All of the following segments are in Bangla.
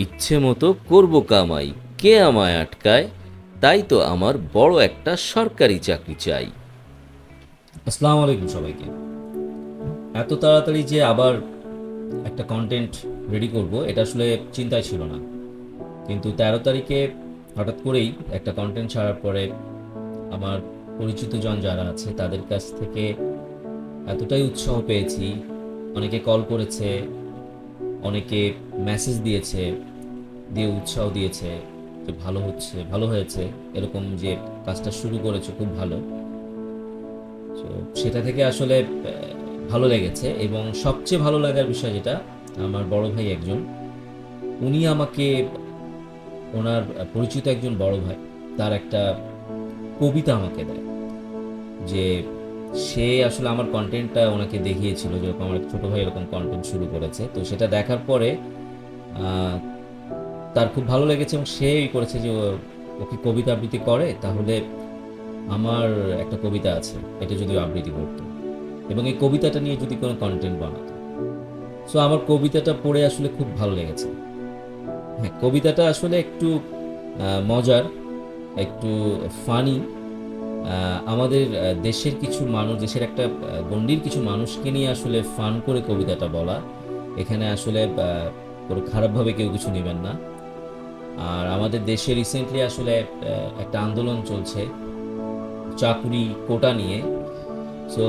ইচ্ছে মতো করব কামাই, কে আমায় আটকায়? তাই তো আমার বড় একটা সরকারি চাকরি চাই। আসসালামু আলাইকুম সবাইকে। এত তাড়াতাড়ি যে আবার একটা কন্টেন্ট রেডি করব এটা আসলে চিন্তায় ছিল না, কিন্তু 13 তারিখে হঠাৎ করেই একটা কন্টেন্ট ছাড়ার পরে আমার পরিচিত জন যারা আছে তাদের কাছ থেকে এতটাই উৎসাহ পেয়েছি। অনেকে কল করেছে, অনেকে মেসেজ দিয়েছে, দিয়ে উৎসাহ দিয়েছে যে ভালো হচ্ছে, ভালো হয়েছে, এরকম যে কাজটা শুরু করেছো খুব ভালো। তো সেটা থেকে আসলে ভালো লেগেছে, এবং সবচেয়ে ভালো লাগার বিষয় যেটা, আমার বড় ভাই একজন, উনি আমাকে, ওনার পরিচিত একজন বড় ভাই, তার একটা কবিতা আমাকে দেয়, যে সে আসলে আমার কন্টেন্টটা ওনাকে দেখিয়েছিল যেরকম আমার ছোট ভাই এরকম কন্টেন্ট শুরু করেছে, তো সেটা দেখার পরে আহ, তার খুব ভালো লেগেছে এবং সেই করেছে যে ওকে কবিতা আবৃত্তি করে, তাহলে আমার একটা কবিতা আছে, এটা যদি আবৃত্তি করতো এবং এই কবিতাটা নিয়ে যদি কোনো কন্টেন্ট বানাতো। সো আমার কবিতাটা পড়ে আসলে খুব ভালো লেগেছে। হ্যাঁ, কবিতাটা আসলে একটু মজার, একটু ফানি। আমাদের দেশের কিছু মানুষ, দেশের একটা গণ্ডির কিছু মানুষকে নিয়ে আসলে ফান করে কবিতাটা বলা, এখানে আসলে কোনো খারাপভাবে কেউ কিছু নেবেন না। আর আমাদের দেশে রিসেন্টলি আসলে একটা আন্দোলন চলছে চাকুরি কোটা নিয়ে। সো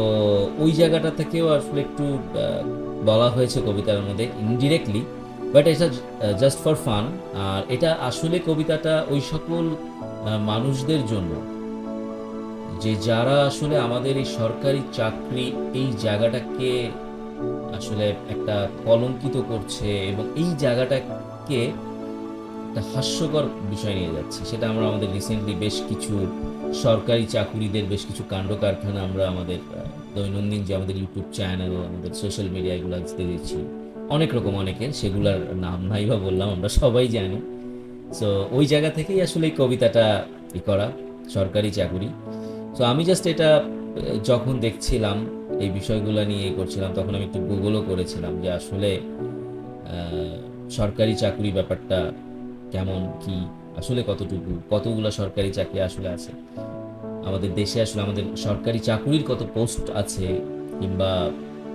ওই জায়গাটা থেকেও আসলে একটু বলা হয়েছে কবিতার মধ্যে ইনডিরেক্টলি, বাট এটা জাস্ট ফর ফান। আর এটা আসলে কবিতাটা ওই সকল মানুষদের জন্য যে যারা আসলে আমাদের এই সরকারি চাকরি, এই জায়গাটাকে আসলে একটা কলঙ্কিত করছে এবং এই জায়গাটাকে একটা হাস্যকর বিষয় নিয়ে যাচ্ছে। সেটা আমরা আমাদের রিসেন্টলি বেশ কিছু সরকারি চাকুরিদের বেশ কিছু কাণ্ড কারখানা আমরা আমাদের দৈনন্দিন যে আমাদের ইউটিউব চ্যানেল, আমাদের সোশ্যাল মিডিয়া, এগুলো দেখছি অনেক রকম, অনেকের সেগুলার নাম নাই বা বললাম, আমরা সবাই জানি। সো ওই জায়গা থেকেই আসলে এই কবিতাটা করা, সরকারি চাকুরি। সো আমি জাস্ট এটা যখন দেখছিলাম, এই বিষয়গুলো নিয়ে করছিলাম, তখন আমি একটু গুগলও করেছিলাম যে আসলে সরকারি চাকরি ব্যাপারটা কেমন কি, আসলে কতটুকু, কতগুলো সরকারি চাকরি আসলে আছে আমাদের দেশে, আসলে আমাদের সরকারি চাকুরির কত পোস্ট আছে, কিংবা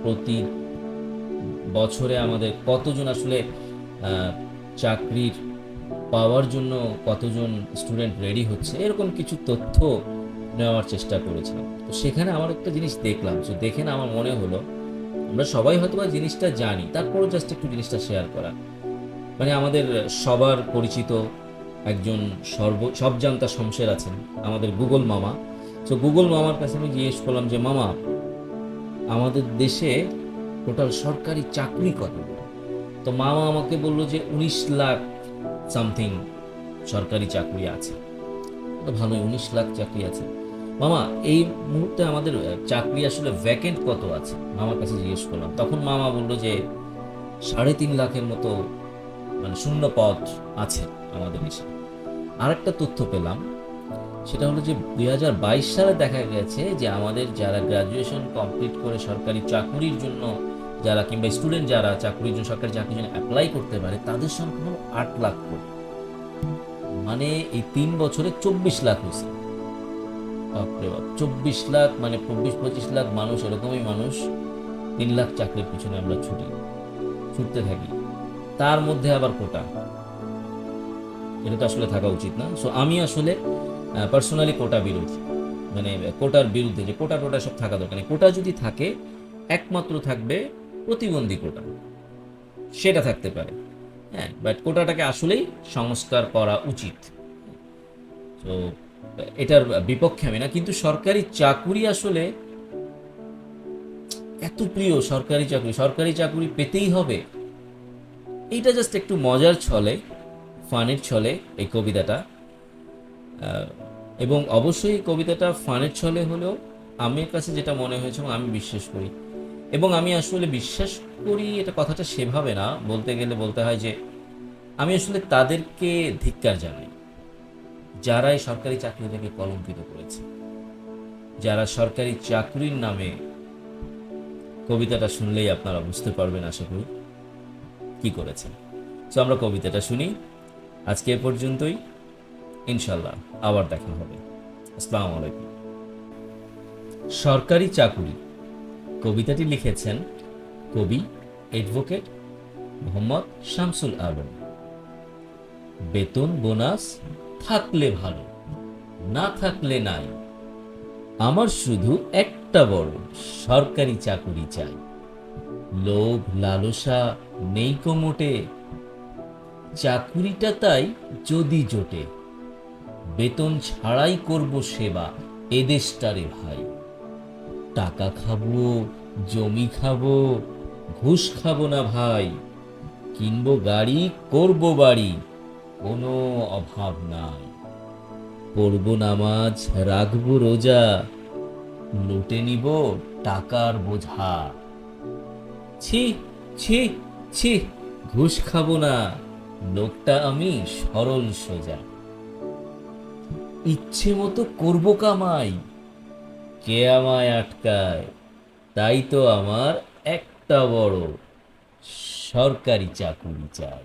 প্রতি বছরে আমাদের কতজন আসলে আহ, চাকরির পাওয়ার জন্য কতজন স্টুডেন্ট রেডি হচ্ছে, এরকম কিছু তথ্য নেওয়ার চেষ্টা করেছিলাম। তো সেখানে আমার একটা জিনিস দেখলাম, তো দেখে না আমার মনে হলো আমরা সবাই হয়তো বা জিনিসটা জানি, তারপরও জাস্ট একটু জিনিসটা শেয়ার করা। মানে আমাদের সবার পরিচিত একজন সব জানতা শমশের আছেন, আমাদের গুগল মামা। তো গুগল মামার কাছে আমি জিজ্ঞেস করলাম যে মামা, আমাদের দেশে টোটাল সরকারি চাকরি কতগুলো? তো মামা আমাকে বললো যে 19 লাখ সামথিং সরকারি চাকরি আছে। তো ভালোই, 19 লাখ চাকরি আছে। মামা, এই মুহূর্তে আমাদের চাকরি আসলে ভ্যাকেন্ট কত আছে? মামার কাছে জিজ্ঞেস করলাম, তখন মামা বললো যে 3.5 লাখের মতো মানে শূন্য পদ আছে আমাদের দেশে। আর একটা তথ্য পেলাম, সেটা হলো যে 2022 সালে দেখা গেছে যে আমাদের যারা গ্রাজুয়েশন কমপ্লিট করে সরকারি চাকুরির জন্য, যারা কিংবা স্টুডেন্ট যারা চাকরির জন্য, সরকারি চাকরির জন্য অ্যাপ্লাই করতে পারে, তাদের সংখ্যা হলো 8 লাখ করে। মানে এই 3 বছরে 24 লাখ হয়েছে। বাপরে বাপ, 24 লাখ, মানে 24-25 লাখ মানুষ, এরকমই মানুষ। 3 লাখ চাকরির পিছনে আমরা ছুটতে থাকি, তার মধ্যে আবার কোটা। এটা তো আসলে থাকা উচিত না। সো আমি আসলে পার্সোনালি কোটা বিরোধী, মানে কোটার বিরুদ্ধে, যে কোটা টোটা সব থাকা দরকার নেই। কোটা যদি থাকে, একমাত্র থাকবে প্রতিবন্ধী কোটা, সেটা থাকতে পারে। হ্যাঁ, বাট কোটাটাকে আসলেই সংস্কার করা উচিত। তো এটার বিপক্ষে আমি না, কিন্তু সরকারি চাকুরি আসলে এত প্রিয়, সরকারি চাকরি, সরকারি চাকরি পেতেই হবে, এইটা জাস্ট একটু মজার ছলে, ফানের ছলে এই কবিতাটা। এবং অবশ্যই কবিতাটা ফানের ছলে হলেও আমার কাছে যেটা মনে হয়েছে এবং আমি বিশ্বাস করি, এবং আমি আসলে বিশ্বাস করি, এটা কথাটা সেভাবে না, বলতে গেলে বলতে হয় যে আমি আসলে তাদেরকে ধিক্কার জানাই যারা এই সরকারি চাকরিটাকে কলঙ্কিত করেছে, যারা সরকারি চাকরির নামে, কবিতাটা শুনলেই আপনারা বুঝতে পারবেন আশা করি কি করেছেন। তো আমরা কবিতাটা শুনি। আজকে এ পর্যন্তই, ইনশাল্লাহ আবার দেখা হবে। আসসালামু আলাইকুম। সরকারি চাকুরি। কবিতাটি লিখেছেন কবি অ্যাডভোকেট মোহাম্মদ শামসুল আলম। বেতন বোনাস থাকলে ভালো, না থাকলে নাই। আমার শুধু একটা বড় সরকারি চাকুরি চাই। লোভ লালসা নেই কো মোটে, চাকুরিটা তাই যদি জোটে। বেতন ছাড়াই করব সেবা এদেশটারে ভাই। টাকা খাবো, জমি খাবো, ঘুষ খাবো না ভাই। কিনবো গাড়ি, করব বাড়ি, কোনো অভাব নাই। পড়বো নামাজ, রাখবো রোজা, লুটে নিব টাকার বোঝা। ছি ছি ছি, ঘুষ খাবো না, লোকটা আমি সরল সোজা। ইচ্ছে মতো করবো কামাই, কে আমায় আটকায়? তাই তো আমার একটা বড় সরকারি চাকুরি চাই।